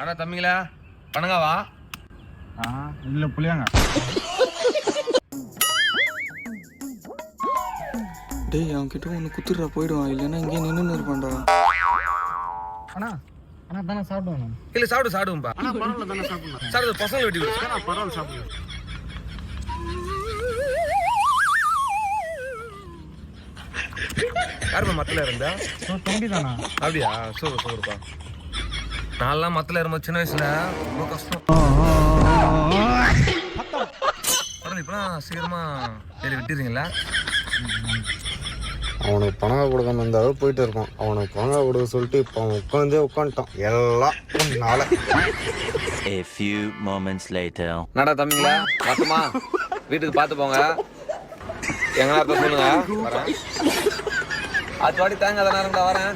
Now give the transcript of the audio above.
அண்ணா தம்பிங்களா பண்ணுங்கவா? இல்லை புளியாங்க. டேய் அவன்கிட்ட ஒன்று குத்துடுறா போயிடுவான், இல்லைன்னா இங்கே நின்று இருப்பான்டா. அண்ணா அண்ணா தானே சாப்பிடுவேன். இல்லை சாப்பிடுவோம்பா. அண்ணா பரவாயில்ல தானே சாப்பிடலாம். சார் பசங்களை வெட்டி விடு. பரவாயில்ல சாப்பிடுவேன். யாருப்பா மத்தில் இருந்தா? தம்பி தானா? அப்படியா? சூப்பர்ப்பா. நான்லாம் மத்தில் இருக்கும்போது சின்ன வயசுல ரொம்ப கஷ்டம். இப்பெல்லாம் சீக்கிரமா சரி விட்டுறீங்களா? அவனுக்கு பணம் கொடுக்காம இருந்தாலும் போயிட்டு இருப்பான். அவனுக்கு பணம் கொடுக்க சொல்லிட்டு இப்போ அவன் உட்காந்துட்டான். எல்லாம் நாளை. A few moments later. நடா தம்பிங்களா மொத்தமா வீட்டுக்கு பார்த்து போங்க. எங்கன்னா சொல்லுங்க. அது பாடி தாங்க, அதனால வரேன்.